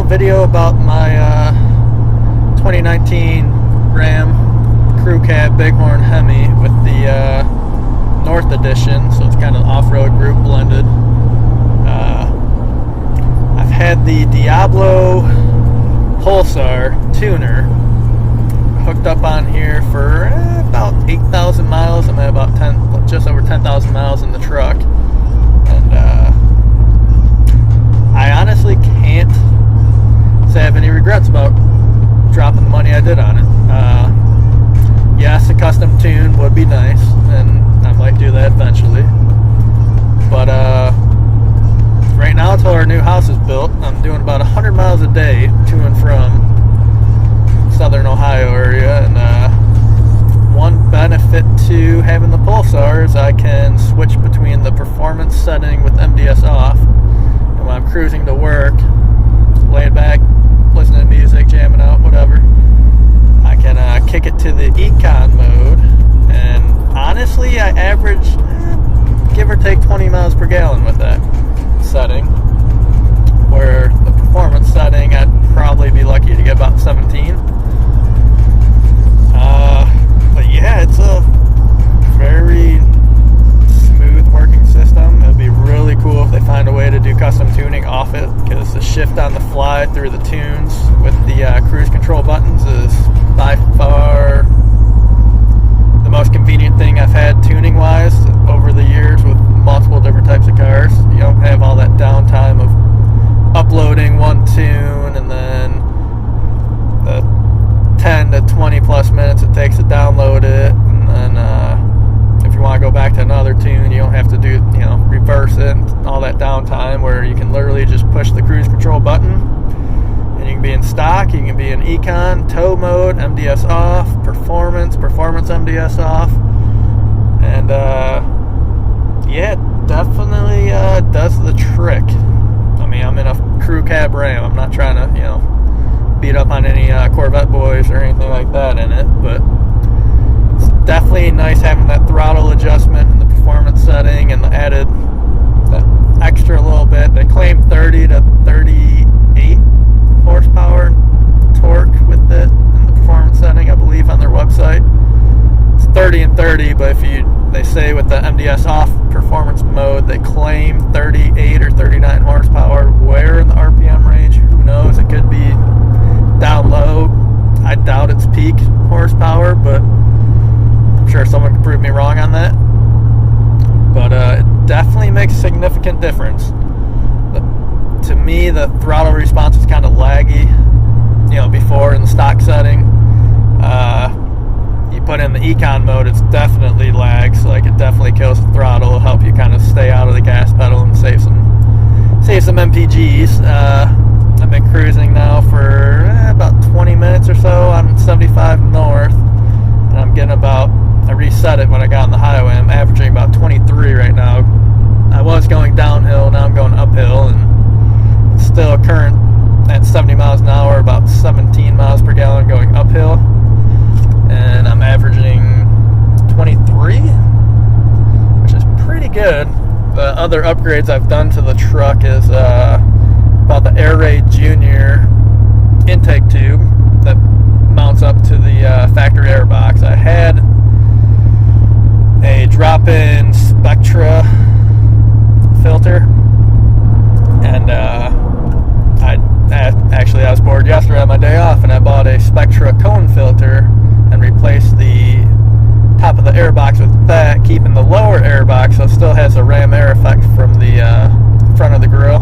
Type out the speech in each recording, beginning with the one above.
video about my 2019 Ram Crew Cab Bighorn Hemi with the North Edition, so it's kind of off-road group blended. I've had the Diablo Pulsar tuner hooked up on here for about 8,000 miles. I'm at about just over 10,000 miles in the truck, and I honestly can't say I have any regrets about dropping the money I did on it. Yes, a custom tune would be nice, and I might do that eventually, but right now until our new house is built, I'm doing about 100 miles a day to and from southern Ohio area, and one benefit to having the Pulsar is I can switch between the performance setting with MDS off, and when I'm cruising to work, laying back, listening to music, jamming out, whatever, I can kick it to the econ mode, and honestly I average give or take 20 miles per gallon with that setting, where the performance setting I'd probably be lucky to get about 17. But yeah, it's a very smooth working system. It'd be really cool if they find a way to do custom tuning off it, because the shift on the fly through the tunes with the cruise control buttons is by far the most convenient thing I've had tuning wise over the years with multiple different types of cars. You don't have all that downtime of uploading one tune and then the 10 to 20 plus minutes it takes to download it, and then if you want to go back to another tune, you don't have to do, reverse it and all that downtime, where you can literally just push the cruise control button and you can be in stock, you can be in econ, tow mode, MDS off, performance MDS off, and yeah, it definitely does the trick. I mean, I'm in a crew cab Ram. I'm not trying to, beat up on any Corvette boys or anything like that in it, but it's definitely nice having that throttle adjustment and the performance setting and the added, that extra little bit. They claim 30 to 38 horsepower torque with it in the performance setting, I believe, on their website. It's 30 and 30, but they say with the MDS off performance mode, they claim 38 or 39 horsepower. Where in the RPM range, who knows? It could be down low. I doubt it's peak horsepower, but I'm sure someone can prove me wrong on that. But it definitely makes a significant difference. To me, the throttle response is kind of laggy, before in the stock setting. You put in the econ mode, it's definitely lags, like it definitely kills the throttle. It'll help you kind of stay out of the gas pedal and save some MPGs. I've been cruising now for about 20 minutes or so on 75 north, and I'm getting I reset it when I got on the highway. I'm averaging about 23 right now. I was going downhill, now I'm going uphill, and it's still current at 70 miles an hour, about 17 miles per gallon going uphill, and I'm averaging 23, which is pretty good. The other upgrades I've done to the truck is about the Air Raid Junior intake tube that mounts up to the factory air box. I had a drop-in Spectra filter, and I was bored yesterday on my day off, and I bought a Spectra cone filter and replaced the top of the air box with that, keeping the lower air box so it still has a ram air effect from the front of the grill,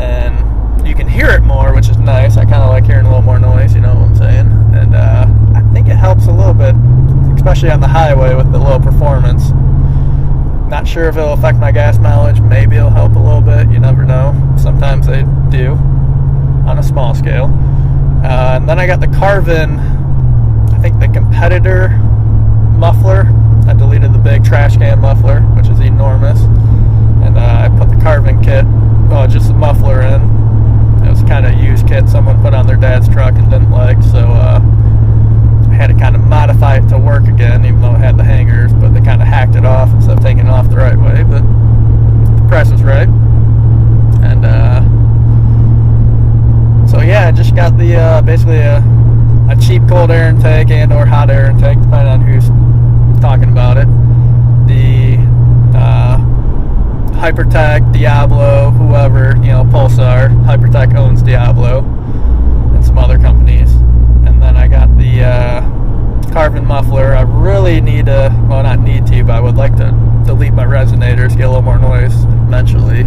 and you can hear it more, which is nice. I kind of like hearing a little more noise, you know what I'm saying? And I think it helps a little bit, especially on the highway with the low performance. Not sure if it'll affect my gas mileage. Maybe it'll help a little bit. You never know. Sometimes they do on a small scale. And then I got the Carvin, I think the competitor muffler. I deleted the big trash can muffler, which is enormous. And I put the Carvin kit, just the muffler in. It was kind of a used kit someone put on their dad's truck and didn't like, so I had to kind of modify it to work again, even though it had the hangers, but they kind of hacked it off instead of taking it off the right way, but the press was right. And cold air intake and or hot air intake, depending on who's talking about it. The Hypertech, Diablo, whoever, Pulsar. Hypertech owns Diablo and some other companies. And then I got the carbon muffler. I really need to, well, not need to, but I would like to delete my resonators, get a little more noise eventually.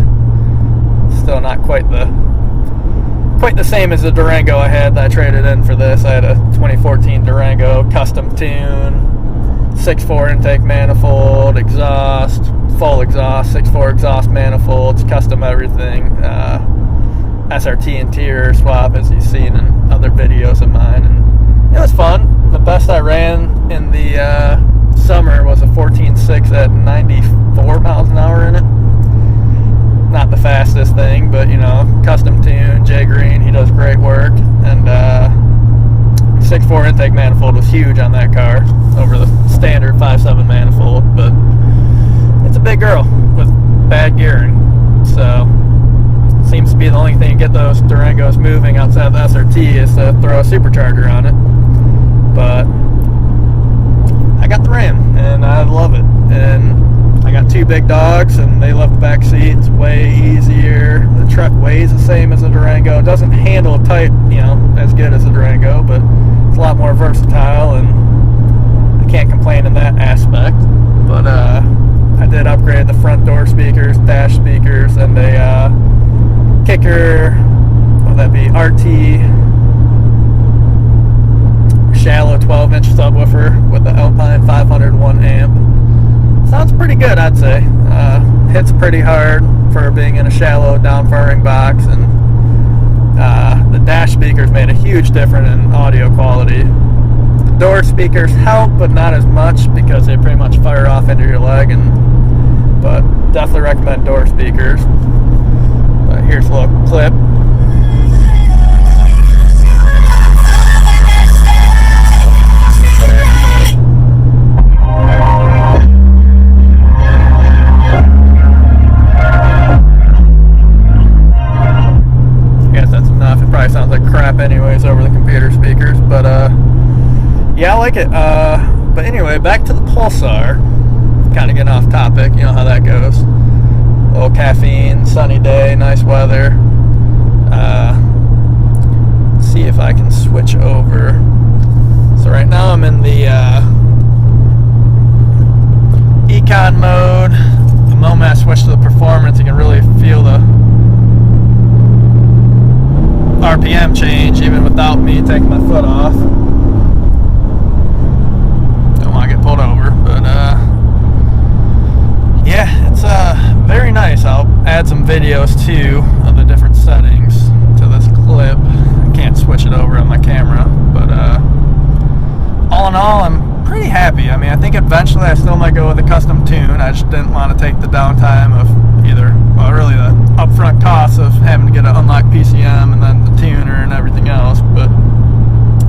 Still not quite the same as the Durango I had that I traded in for this. I had a 2014 Durango custom tune, 6.4 intake manifold, exhaust, full exhaust, 6.4 exhaust manifolds, custom everything, SRT interior swap as you've seen in other videos of mine, and it was fun. The best I ran in the summer was a 14.6 at 94 miles an hour in it. Not the fastest thing, but custom tune, Jay Green, he does great work, and 6.4 intake manifold was huge on that car over the standard 5.7 manifold, but it's a big girl with bad gearing, so seems to be the only thing to get those Durangos moving outside the SRT is to throw a supercharger on it. But I got the Ram and I love it, and I got two big dogs and they love the back seat. It's way easier. The truck weighs the same as a Durango. It doesn't handle tight, as good as a Durango, but it's a lot more versatile, and I can't complain in that aspect. But I did upgrade the front door speakers, dash speakers, and a kicker, what would that be, RT shallow 12-inch subwoofer with the Alpine 501 amp. Sounds pretty good, I'd say. Hits pretty hard for being in a shallow down-firing box, and the dash speakers made a huge difference in audio quality. The door speakers help, but not as much because they pretty much fire off into your leg, but definitely recommend door speakers. But here's a little clip. Probably sounds like crap anyways over the computer speakers, but yeah, I like it. But anyway, back to the Pulsar. Kind of getting off topic, you know how that goes. A little caffeine, sunny day, nice weather. Let's see if I can switch over. So right now I'm in the Econ mode. The moment I switch to the performance, you can really feel the RPM change even without me taking my foot off. Don't want to get pulled over, but yeah, it's very nice. I'll add some videos too of the different settings to this clip. I can't switch it over on my camera, but all in all, I'm pretty happy. I mean, I think eventually I still might go with a custom tune. I just didn't want to take the downtime of really the upfront costs of having to get an unlocked PCM and then the tuner and everything else. But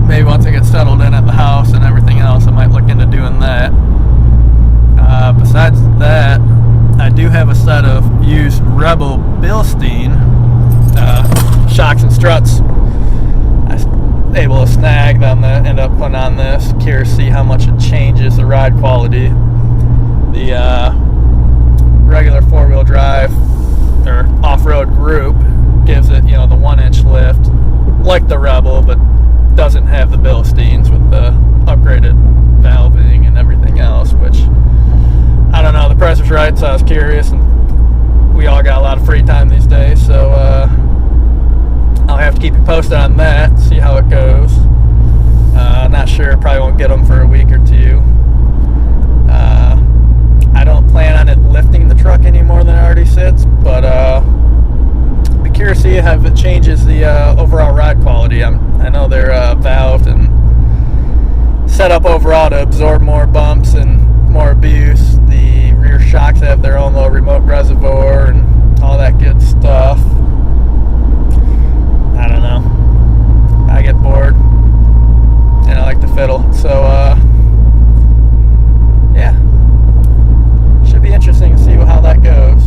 maybe once I get settled in at the house and everything else, I might look into doing that. Besides that, I do have a set of used Rebel Bilstein shocks and struts. I was able to snag them that end up putting on this. Curious to see how much it changes the ride quality. The regular four-wheel drive or off-road group gives it, the 1-inch lift like the Rebel, but doesn't have the Bilsteins with the upgraded valving and everything else, which I don't know, the price was right, so I was curious, and we all got a lot of free time these days, so I'll have to keep you posted on that, see how it goes. Not sure, probably won't get them for a week or two. I don't plan on it lifting the truck any more than it already sits, but be curious to see if it changes the overall ride quality. I know they're valved and set up overall to absorb more bumps and more abuse. The rear shocks have their own little remote reservoir and all that good stuff. I don't know. I get bored and I like to fiddle, so yeah. Be interesting to see how that goes.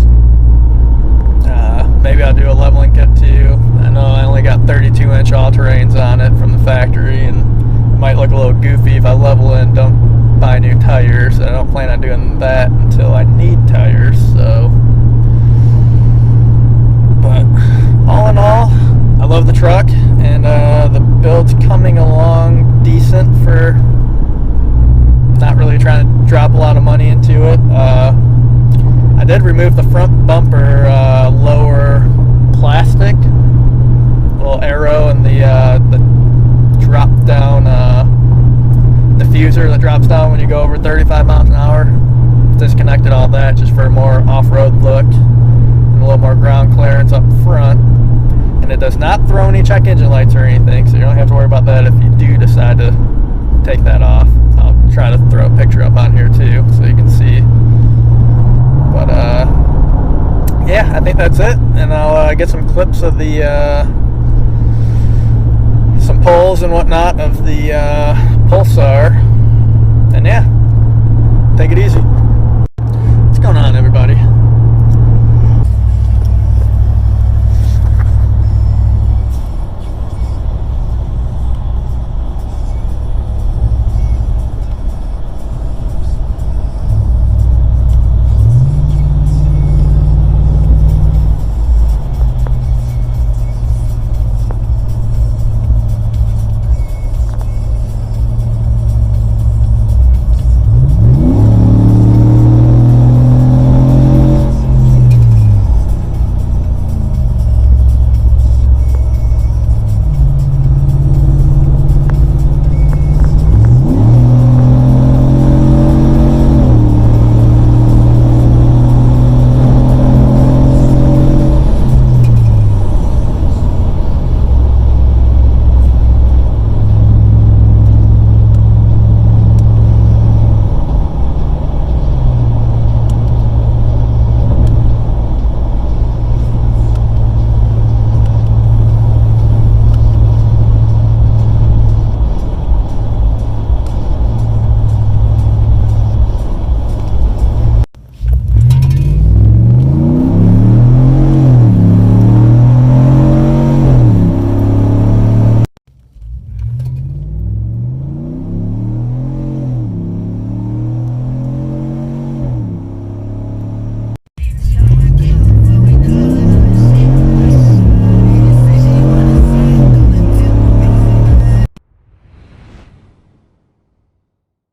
Maybe I'll do a leveling kit too. I know I only got 32-inch all-terrains on it from the factory, and it might look I did remove the front bumper lower plastic, little arrow, and the drop down diffuser that drops down when you go over 35 miles an hour. Disconnected all that just for a more off-road look and a little more ground clearance up front. And it does not throw any check engine lights or anything, so you don't have to worry about that if you do decide to take that off. I'll try to throw a picture up on here too so you can see. But yeah, I think that's it, and I'll get some clips of the some pulls and whatnot of the Pulsar, and yeah, take it easy. What's going on, everybody?